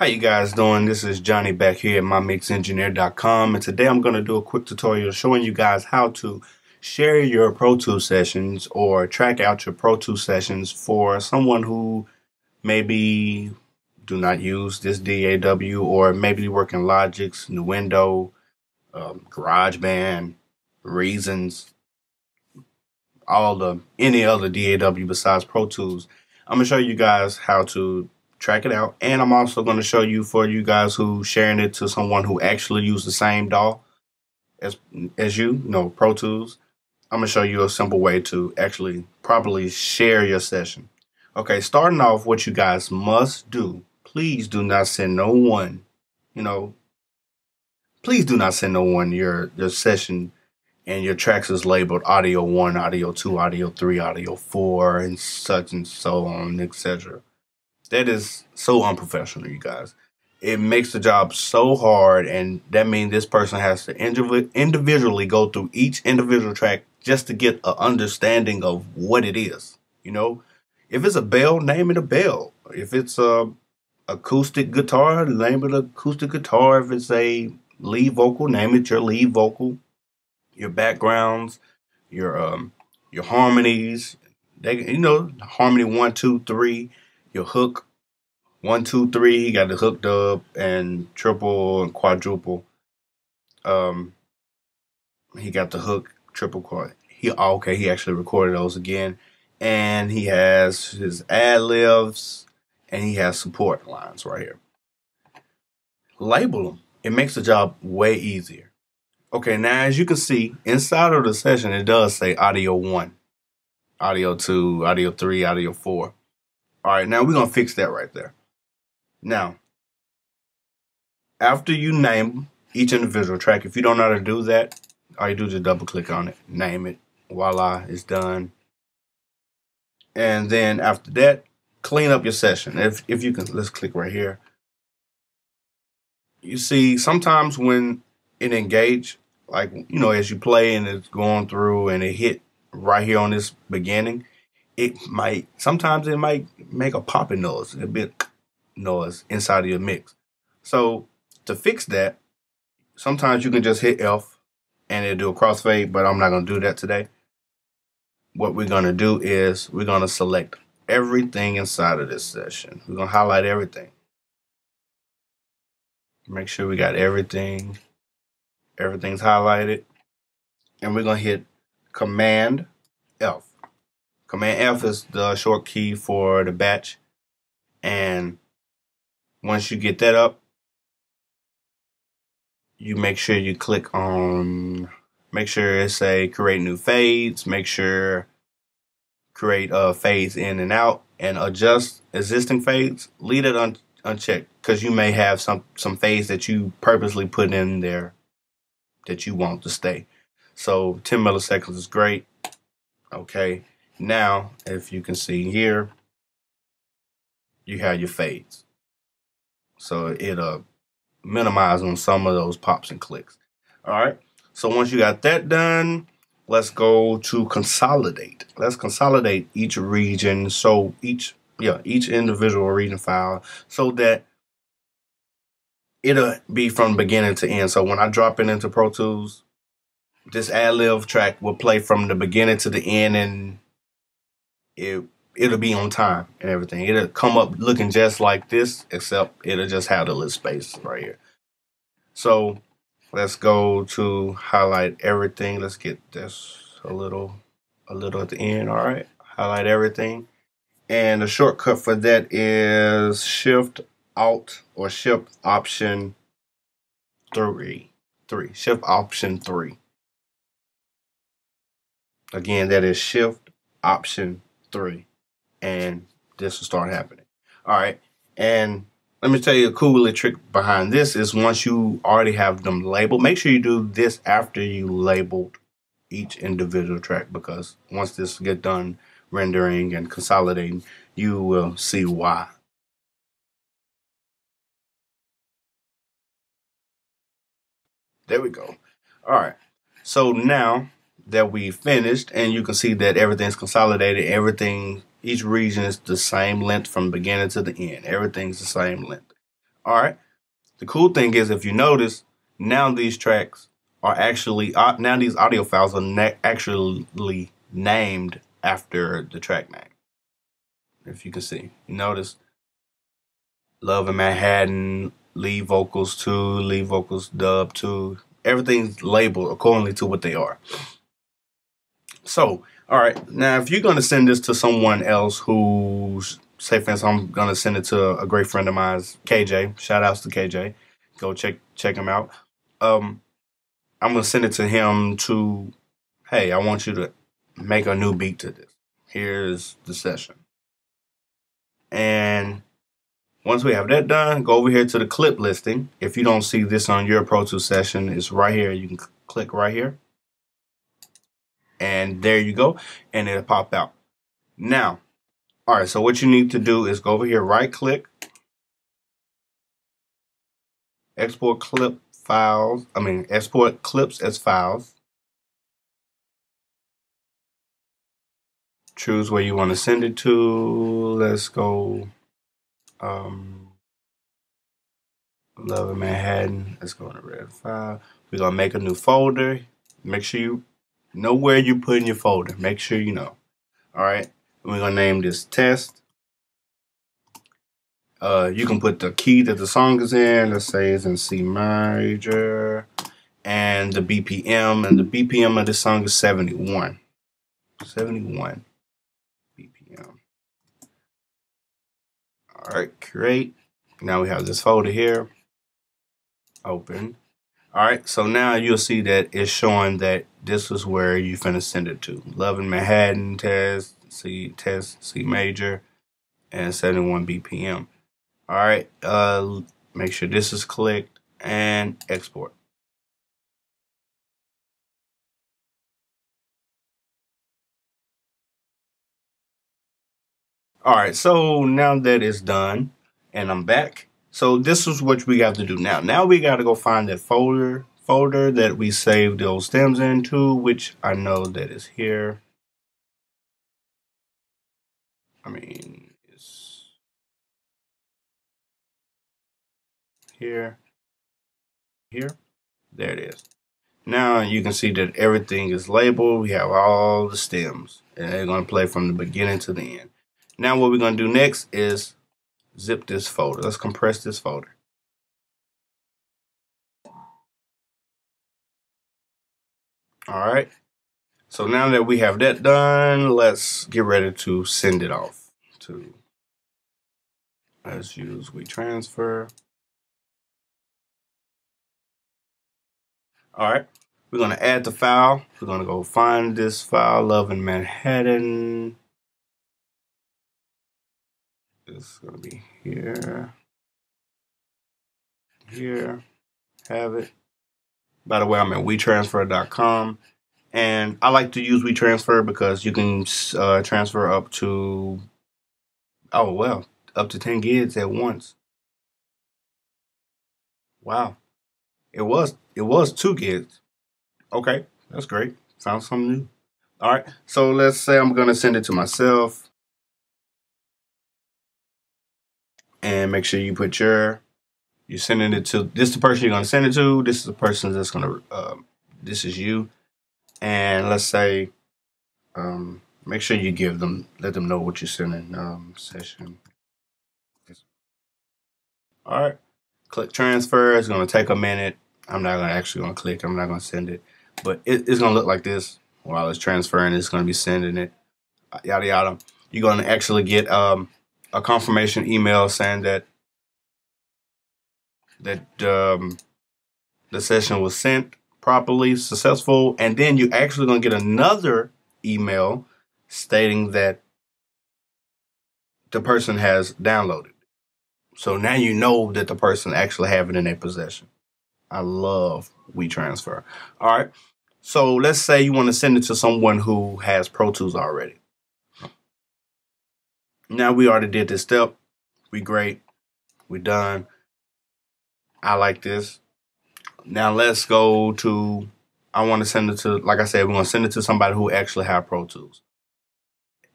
How you guys doing? This is Johnny back here at MyMixEngineer.com, and today I'm going to do a quick tutorial showing you guys how to share your Pro Tools sessions or track out your Pro Tools sessions for someone who maybe do not use this DAW, or maybe work in Logic's, Nuendo, GarageBand, Reasons, any other DAW besides Pro Tools. I'm going to show you guys how to track it out, and I'm also going to show you, for you guys who sharing it to someone who actually use the same DAW as you know, Pro Tools. I'm going to show you a simple way to actually properly share your session. Okay, starting off, what you guys must do, please do not send no one, please do not send no one your session and your tracks is labeled audio 1, audio 2, audio 3, audio 4, and such and so on, etc. That is so unprofessional, you guys. It makes the job so hard, and that means this person has to individually go through each individual track just to get an understanding of what it is. If it's a bell, name it a bell. If it's a acoustic guitar, name it acoustic guitar. If it's a lead vocal, name it your lead vocal. Your backgrounds, your harmonies, harmony 1, 2, 3. Your hook 1, 2, 3. He got the hook dub and triple and quadruple. He got the hook triple quad. He actually recorded those again, and he has his ad libs and he has support lines right here. Label them. It makes the job way easier. Okay, now as you can see inside of the session, it does say audio 1, audio 2, audio 3, audio 4. All right, now we're going to fix that right there. Now, after you name each individual track, if you don't know how to do that, all you do is just double click on it, name it, voila, it's done. And then after that, clean up your session. If you can, let's click right here. You see, sometimes when it engage, like, as you play and it's going through and it hit right here on this beginning, sometimes it might make a popping noise, a bit noise inside of your mix. So to fix that, sometimes you can just hit F and it'll do a crossfade, but I'm not going to do that today. What we're going to do is we're going to select everything inside of this session. We're going to highlight everything. Make sure we got everything. Everything's highlighted. And we're going to hit Command F. Command F is the short key for the batch. And once you get that up, you make sure you click on, make sure it say create new fades, make sure create fades in and out, and adjust existing fades. Leave it unchecked, because you may have some fades that you purposely put in there that you want to stay. So 10 milliseconds is great. Okay. Now, if you can see here, you have your fades. So it'll minimize on some of those pops and clicks. All right. So once you got that done, let's go to consolidate. Let's consolidate each region. So each individual region file, so that it'll be from beginning to end. So when I drop it into Pro Tools, this ad lib track will play from the beginning to the end, and it'll be on time and everything. It'll come up looking just like this, except it'll just have the little space right here. So let's go to highlight everything. Let's get this a little at the end. All right, highlight everything. And the shortcut for that is Shift Alt or Shift Option 3. Shift Option 3. Again, that is Shift Option 3. And this will start happening. All right. And let me tell you a cool little trick behind this is, once you already have them labeled, make sure you do this after you labeled each individual track, because once this get done rendering and consolidating, you will see why. There we go. All right. So now that we finished, and you can see that everything's consolidated, each region is the same length from beginning to the end. Everything's the same length. All right. The cool thing is, if you notice, now these tracks are actually now these audio files are actually named after the track name. If you can see, you notice Love in Manhattan, lead vocals 2, lead vocals dub 2. Everything's labeled accordingly to what they are. So, all right, now if you're going to send this to someone else who's, say for instance, I'm going to send it to a great friend of mine, KJ. Shout outs to KJ. Go check him out. I'm going to send it to him to, hey, I want you to make a new beat to this. Here's the session. And once we have that done, go over here to the clip listing. If you don't see this on your Pro Tools session, it's right here. You can click right here. And there you go. And it'll pop out. Now, all right, so what you need to do is go over here, right click, export clip files. Export clips as files. Choose where you want to send it to. Let's go. Love in Manhattan. Let's go in the red file. We're going to make a new folder. Make sure you know where you put in your folder. Make sure you know. All right. We're going to name this test. You can put the key that the song is in. Let's say it's in C major. And the BPM. And the BPM of this song is 71. 71 BPM. All right. Create. Now we have this folder here. Open. All right, so now you'll see that it's showing that this is where you're finna send it to. Love in Manhattan, test, C major, and 71 BPM. All right, make sure this is clicked and export. All right, so now that it's done and I'm back, so this is what we have to do now. Now we got to go find that folder that we saved those stems into, which I know that is here. It's here. There it is. Now you can see that everything is labeled. We have all the stems, and they're going to play from the beginning to the end. Now what we're going to do next is zip this folder. Let's compress this folder. All right. So now that we have that done, let's get ready to send it off to, let's use WeTransfer. All right. We're going to add the file. We're going to go find this file, Love in Manhattan. It's going to be here. Here. Have it. By the way, I'm at WeTransfer.com. And I like to use WeTransfer because you can transfer up to, up to 10 gigs at once. Wow. It was 2 gigs. Okay, that's great. Found something new. All right, so let's say I'm going to send it to myself. And make sure you put you're sending it to, this is the person you're going to send it to. This is the person that's going to, this is you. And let's say, make sure you let them know what you're sending, session. All right, click transfer. It's going to take a minute. I'm not actually going to click. I'm not going to send it. But it's going to look like this while it's transferring. It's going to be sending it, yada, yada. You're going to actually get a confirmation email saying that the session was sent properly, successful, and then you're actually going to get another email stating that the person has downloaded. So now you know that the person actually have it in their possession. I love WeTransfer. All right. So let's say you want to send it to someone who has Pro Tools already. Now we already did this step. We great. We done. I like this. Now let's go to, I want to send it to, like I said, we're going to send it to somebody who actually have Pro Tools.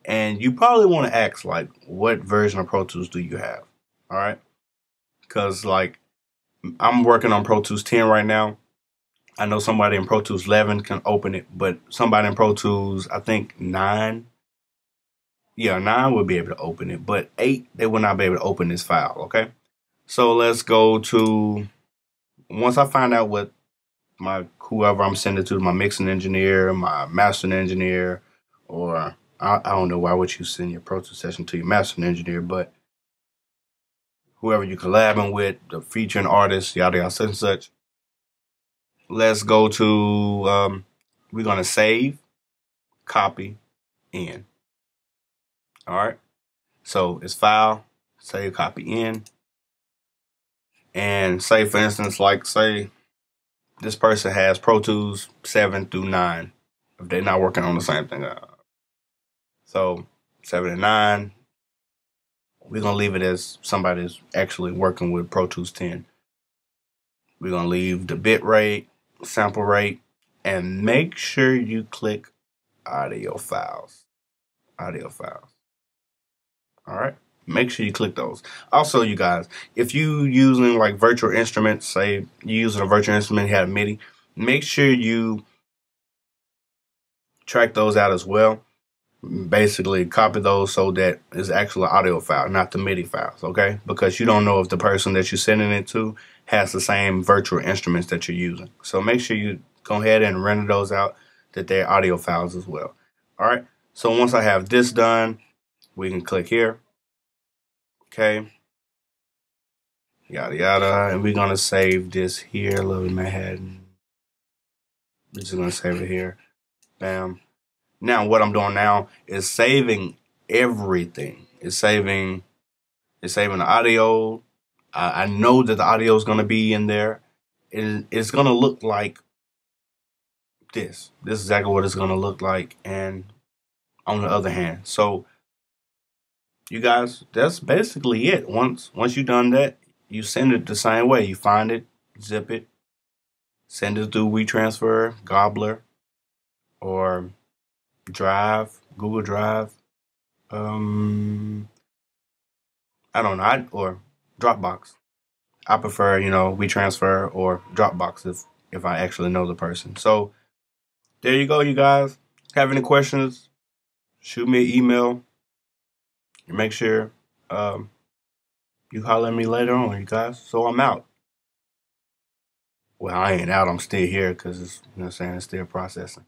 And you probably want to ask, like, what version of Pro Tools do you have? All right. Because like I'm working on Pro Tools 10 right now. I know somebody in Pro Tools 11 can open it, but somebody in Pro Tools, I think 9, yeah, 9 will be able to open it, but 8, they will not be able to open this file, okay? So let's go to, once I find out what whoever I'm sending to, my mixing engineer, my mastering engineer, or I don't know why would you send your Pro Tools session to your mastering engineer, but whoever you're collabing with, the featuring artist, yada yada such and such. Let's go to, we're gonna save, copy, in. All right. So it's file, save, copy, in, and say for instance, like say this person has Pro Tools 7 through 9, if they're not working on the same thing. So 7 and 9, we're gonna leave it as somebody's actually working with Pro Tools 10. We're gonna leave the bit rate, sample rate, and make sure you click audio files. Audio files. All right. Make sure you click those. Also, you guys, if you using like virtual instruments, say you're using a virtual instrument, you have a MIDI, make sure you track those out as well. Basically, copy those so that it's actually an audio file, not the MIDI files, okay? Because you don't know if the person that you're sending it to has the same virtual instruments that you're using. So make sure you go ahead and render those out, that they're audio files as well. All right. So once I have this done, we can click here. Okay. Yada yada. And we're gonna save this here, Little Manhattan. We're just gonna save it here. Bam. Now what I'm doing now is saving everything. It's saving the audio. I know that the audio is gonna be in there. It's gonna look like this. This is exactly what it's gonna look like. And on the other hand, so you guys, that's basically it. Once you've done that, you send it the same way. You find it, zip it, send it through WeTransfer, Gobbler, or Drive, Google Drive. I don't know, or Dropbox. I prefer, WeTransfer or Dropbox if I actually know the person. So there you go, you guys. Have any questions? Shoot me an email. Make sure you holler at me later on, you guys. So I'm out. Well, I ain't out. I'm still here because it's, it's still processing.